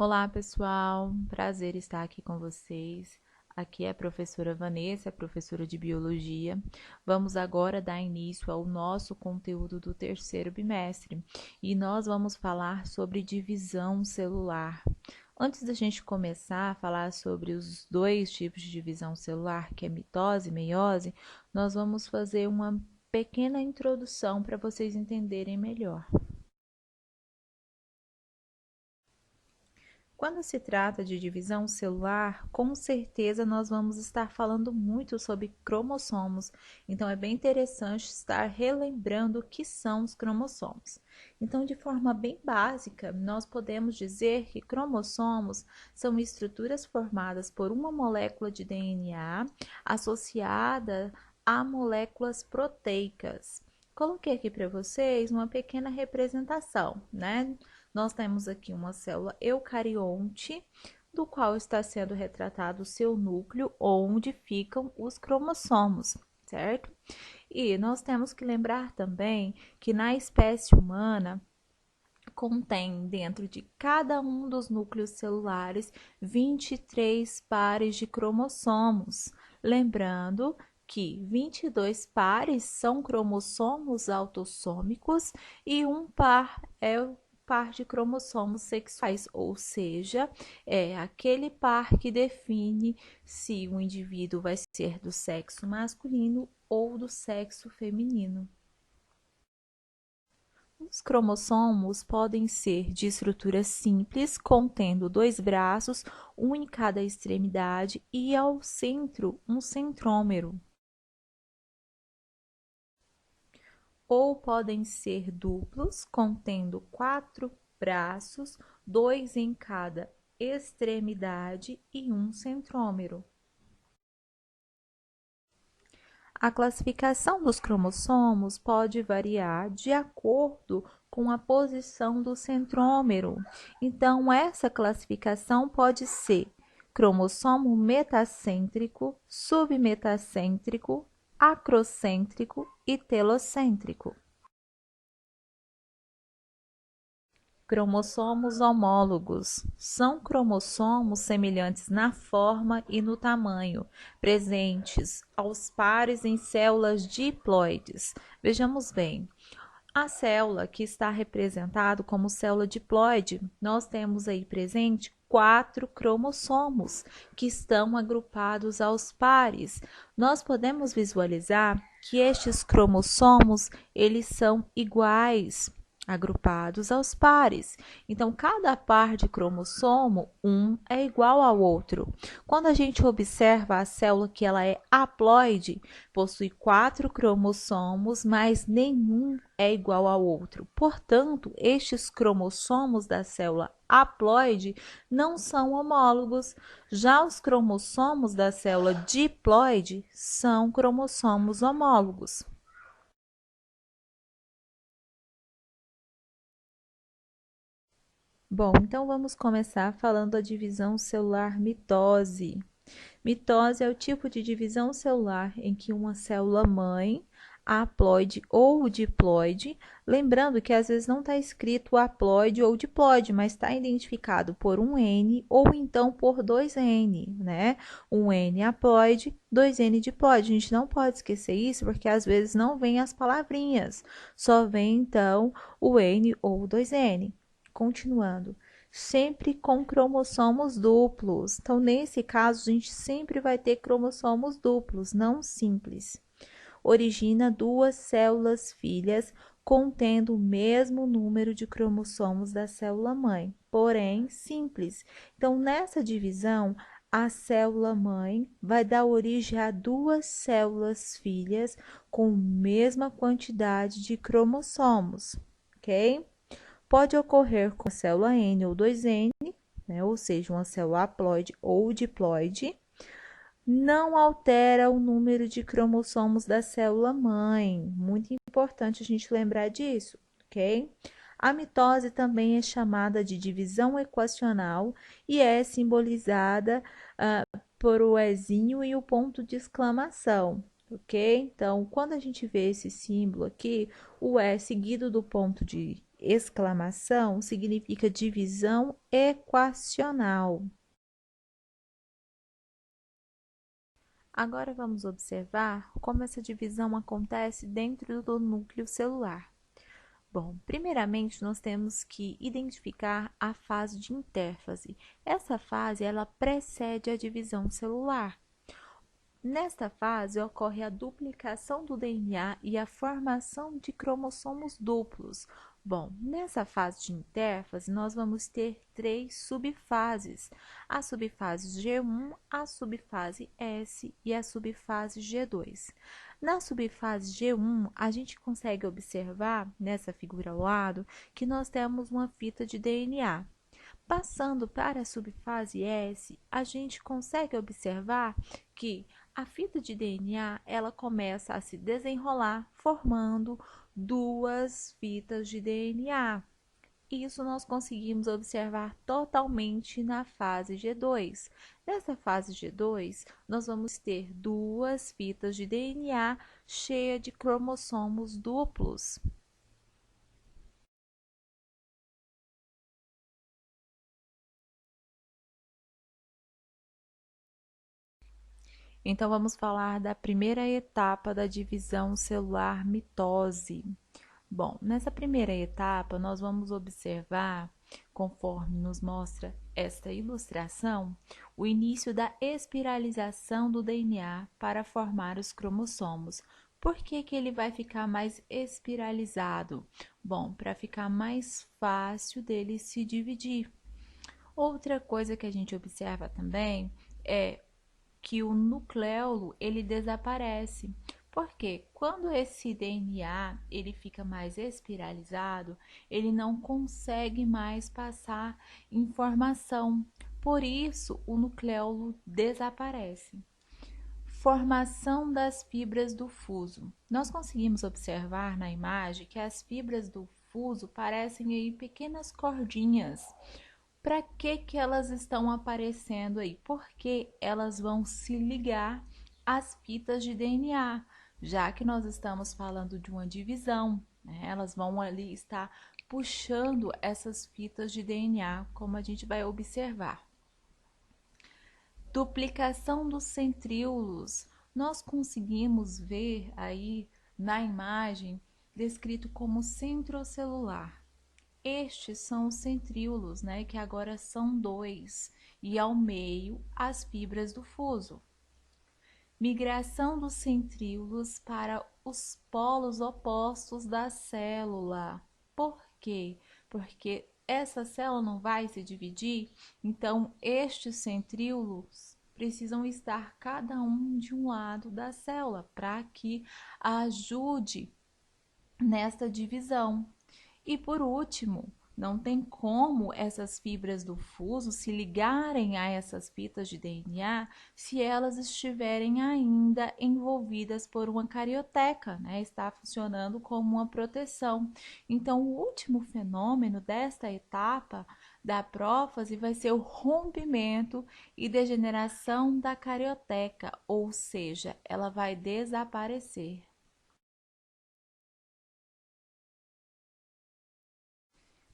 Olá, pessoal. Prazer estar aqui com vocês. Aqui é a professora Vanessa, professora de Biologia. Vamos agora dar início ao nosso conteúdo do terceiro bimestre e nós vamos falar sobre divisão celular. Antes da gente começar a falar sobre os dois tipos de divisão celular, que é mitose e meiose, nós vamos fazer uma pequena introdução para vocês entenderem melhor. Quando se trata de divisão celular, com certeza nós vamos estar falando muito sobre cromossomos, então é bem interessante estar relembrando o que são os cromossomos. Então, de forma bem básica, nós podemos dizer que cromossomos são estruturas formadas por uma molécula de DNA associada a moléculas proteicas. Coloquei aqui para vocês uma pequena representação, né? Nós temos aqui uma célula eucarionte, do qual está sendo retratado o seu núcleo, onde ficam os cromossomos, certo? E nós temos que lembrar também que na espécie humana contém dentro de cada um dos núcleos celulares 23 pares de cromossomos. Lembrando que 22 pares são cromossomos autossômicos e um par é o par de cromossomos sexuais, ou seja, é aquele par que define se o indivíduo vai ser do sexo masculino ou do sexo feminino. Os cromossomos podem ser de estrutura simples, contendo 2 braços, um em cada extremidade, e ao centro um centrômero. Ou podem ser duplos, contendo 4 braços, 2 em cada extremidade e um centrômero. A classificação dos cromossomos pode variar de acordo com a posição do centrômero. Então, essa classificação pode ser cromossomo metacêntrico, submetacêntrico, acrocêntrico e telocêntrico. Cromossomos homólogos são cromossomos semelhantes na forma e no tamanho, presentes aos pares em células diploides. Vejamos bem, a célula que está representada como célula diploide, nós temos aí presente 4 cromossomos que estão agrupados aos pares. Nós podemos visualizar que estes cromossomos, eles são iguais, agrupados aos pares. Então, cada par de cromossomo, um é igual ao outro. Quando a gente observa a célula que ela é haploide, possui 4 cromossomos, mas nenhum é igual ao outro. Portanto, estes cromossomos da célula haploide não são homólogos. Já os cromossomos da célula diploide são cromossomos homólogos. Bom, então vamos começar falando da divisão celular mitose. Mitose é o tipo de divisão celular em que uma célula mãe, haploide ou diploide, lembrando que às vezes não está escrito haploide ou diploide, mas está identificado por um N ou então por 2N, né? Um N haploide, 2N diploide. A gente não pode esquecer isso porque às vezes não vem as palavrinhas, só vem então o N ou 2N. Continuando, sempre com cromossomos duplos. Então, nesse caso, a gente sempre vai ter cromossomos duplos, não simples. Origina 2 células filhas contendo o mesmo número de cromossomos da célula mãe, porém simples. Então, nessa divisão, a célula mãe vai dar origem a 2 células filhas com a mesma quantidade de cromossomos, ok? Pode ocorrer com a célula N ou 2N, né, ou seja, uma célula haploide ou diploide, não altera o número de cromossomos da célula mãe. Muito importante a gente lembrar disso, ok? A mitose também é chamada de divisão equacional e é simbolizada por o Ezinho e o ponto de exclamação, ok? Então, quando a gente vê esse símbolo aqui, o E seguido do ponto de exclamação significa divisão equacional. Agora vamos observar como essa divisão acontece dentro do núcleo celular. Bom, primeiramente nós temos que identificar a fase de intérfase. Essa fase ela precede a divisão celular. Nesta fase ocorre a duplicação do DNA e a formação de cromossomos duplos. Bom, nessa fase de intérfase, nós vamos ter 3 subfases: a subfase G1, a subfase S e a subfase G2. Na subfase G1, a gente consegue observar, nessa figura ao lado, que nós temos uma fita de DNA. Passando para a subfase S, a gente consegue observar que a fita de DNA ela começa a se desenrolar, formando 2 fitas de DNA. Isso nós conseguimos observar totalmente na fase G2. Nessa fase G2, nós vamos ter 2 fitas de DNA cheias de cromossomos duplos. Então, vamos falar da primeira etapa da divisão celular mitose. Bom, nessa primeira etapa, nós vamos observar, conforme nos mostra esta ilustração, o início da espiralização do DNA para formar os cromossomos. Por que que ele vai ficar mais espiralizado? Bom, para ficar mais fácil dele se dividir. Outra coisa que a gente observa também é que o nucleolo ele desaparece. Porque quando esse DNA ele fica mais espiralizado, ele não consegue mais passar informação. Por isso, o nucleolo desaparece. Formação das fibras do fuso. Nós conseguimos observar na imagem que as fibras do fuso parecem aí pequenas cordinhas. Para que elas estão aparecendo aí? Porque elas vão se ligar às fitas de DNA, já que nós estamos falando de uma divisão, né? Elas vão ali estar puxando essas fitas de DNA, como a gente vai observar. Duplicação dos centríolos. Nós conseguimos ver aí na imagem descrito como centrocelular. Estes são os centríolos, né, que agora são 2, e ao meio as fibras do fuso. Migração dos centríolos para os polos opostos da célula. Por quê? Porque essa célula não vai se dividir, então estes centríolos precisam estar cada um de um lado da célula para que ajude nesta divisão. E por último, não tem como essas fibras do fuso se ligarem a essas fitas de DNA se elas estiverem ainda envolvidas por uma carioteca, né? Está funcionando como uma proteção. Então, o último fenômeno desta etapa da prófase vai ser o rompimento e degeneração da carioteca, ou seja, ela vai desaparecer.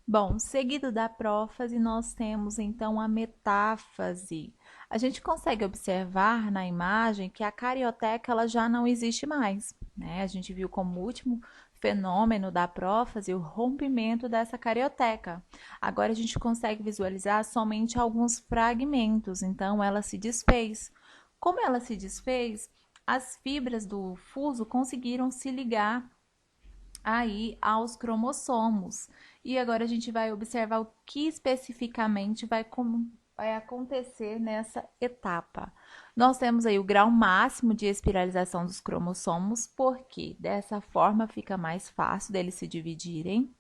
Bom, seguido da prófase, nós temos então a metáfase. A gente consegue observar na imagem que a carioteca ela já não existe mais, né? A gente viu como último fenômeno da prófase o rompimento dessa carioteca. Agora a gente consegue visualizar somente alguns fragmentos, então ela se desfez. Como ela se desfez, as fibras do fuso conseguiram se ligar aí aos cromossomos. E agora a gente vai observar o que especificamente vai acontecer nessa etapa. Nós temos aí o grau máximo de espiralização dos cromossomos, porque dessa forma fica mais fácil deles se dividirem.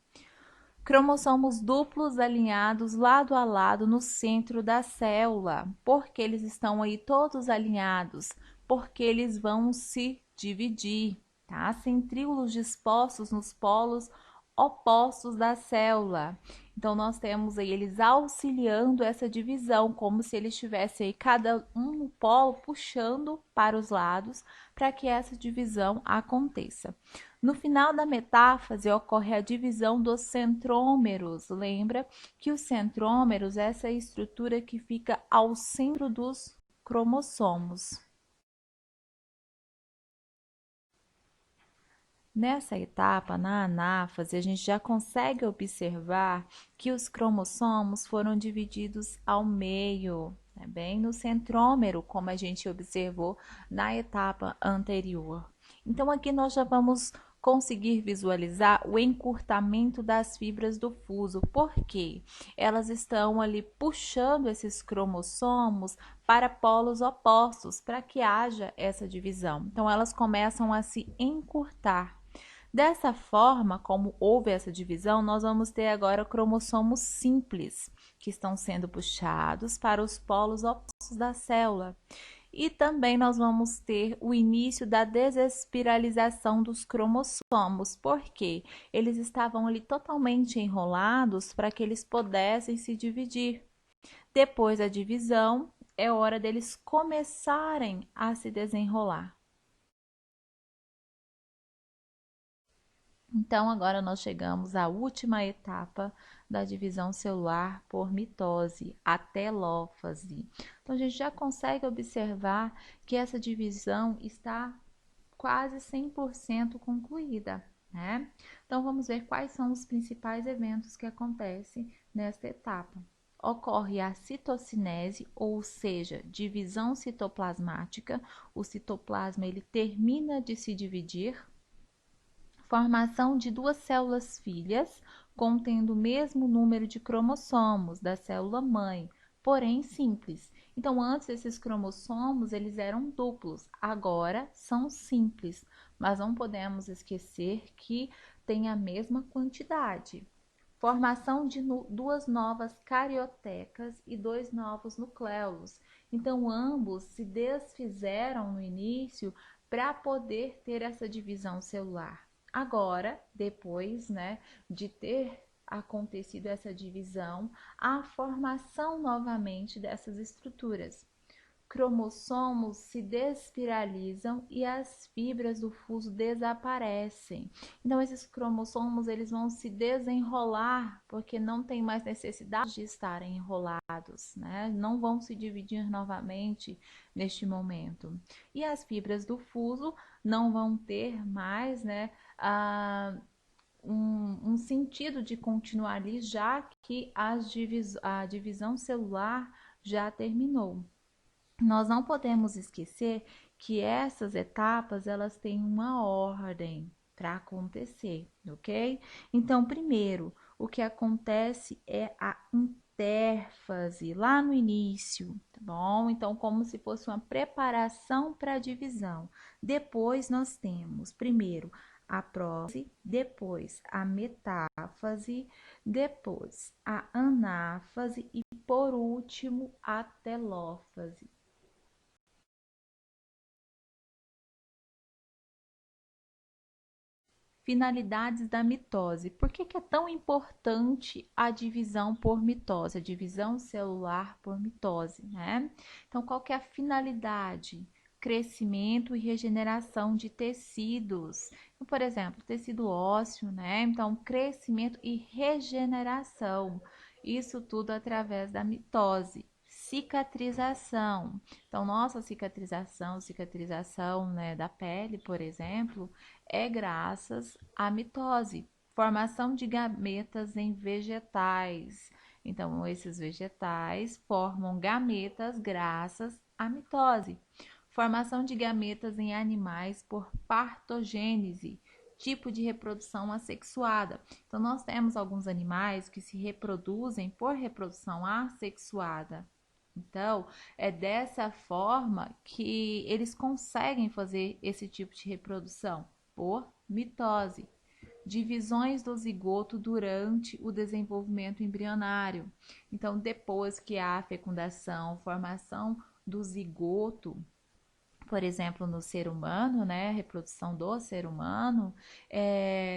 Cromossomos duplos alinhados lado a lado no centro da célula, porque eles estão aí todos alinhados, porque eles vão se dividir, tá? Centríolos dispostos nos polos opostos da célula. Então, nós temos aí eles auxiliando essa divisão, como se eles estivessem aí cada um no polo puxando para os lados para que essa divisão aconteça. No final da metáfase ocorre a divisão dos centrômeros. Lembra que os centrômeros é essa estrutura que fica ao centro dos cromossomos. Nessa etapa, na anáfase, a gente já consegue observar que os cromossomos foram divididos ao meio, né? Bem no centrômero, como a gente observou na etapa anterior. Então, aqui nós já vamos conseguir visualizar o encurtamento das fibras do fuso, porque elas estão ali puxando esses cromossomos para polos opostos, para que haja essa divisão. Então, elas começam a se encurtar. Dessa forma, como houve essa divisão, nós vamos ter agora cromossomos simples, que estão sendo puxados para os polos opostos da célula. E também nós vamos ter o início da desespiralização dos cromossomos, porque eles estavam ali totalmente enrolados para que eles pudessem se dividir. Depois da divisão, é hora deles começarem a se desenrolar. Então, agora nós chegamos à última etapa da divisão celular por mitose, a telófase. Então, a gente já consegue observar que essa divisão está quase 100% concluída, né? Então, vamos ver quais são os principais eventos que acontecem nesta etapa. Ocorre a citocinese, ou seja, divisão citoplasmática. O citoplasma ele termina de se dividir. Formação de duas células filhas contendo o mesmo número de cromossomos da célula mãe, porém simples. Então, antes esses cromossomos eles eram duplos, agora são simples, mas não podemos esquecer que tem a mesma quantidade. Formação de duas novas cariotecas e dois novos nucleolos. Então, ambos se desfizeram no início para poder ter essa divisão celular. Agora, depois, né, de ter acontecido essa divisão, a formação novamente dessas estruturas. Cromossomos se despiralizam e as fibras do fuso desaparecem. Então, esses cromossomos eles vão se desenrolar porque não tem mais necessidade de estarem enrolados, né? Não vão se dividir novamente neste momento. E as fibras do fuso não vão ter mais, né, um sentido de continuar ali, já que a divisão celular já terminou. Nós não podemos esquecer que essas etapas elas têm uma ordem para acontecer, ok? Então, primeiro, o que acontece é a intérfase lá no início, tá bom? Então, como se fosse uma preparação para a divisão. Depois, nós temos, primeiro, a prófase, depois a metáfase, depois a anáfase e, por último, a telófase. Finalidades da mitose. Por que é tão importante a divisão por mitose, a divisão celular por mitose, né? Então, qual que é a finalidade? Crescimento e regeneração de tecidos. Então, por exemplo, tecido ósseo, né? Então, crescimento e regeneração. Isso tudo através da mitose. Cicatrização. Então, nossa cicatrização, né, da pele, por exemplo, é graças à mitose, formação de gametas em vegetais. Então, esses vegetais formam gametas graças à mitose. Formação de gametas em animais por partogênese, tipo de reprodução assexuada. Então, nós temos alguns animais que se reproduzem por reprodução assexuada. Então, é dessa forma que eles conseguem fazer esse tipo de reprodução, por mitose. Divisões do zigoto durante o desenvolvimento embrionário. Então, depois que há a fecundação, formação do zigoto, por exemplo, no ser humano, né, a reprodução do ser humano,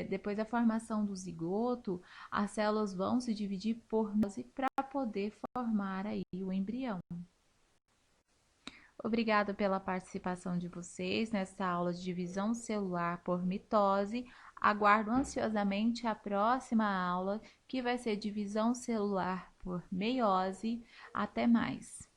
depois da formação do zigoto, as células vão se dividir por mitose para poder formar aí o embrião. Obrigada pela participação de vocês nessa aula de divisão celular por mitose. Aguardo ansiosamente a próxima aula, que vai ser divisão celular por meiose. Até mais!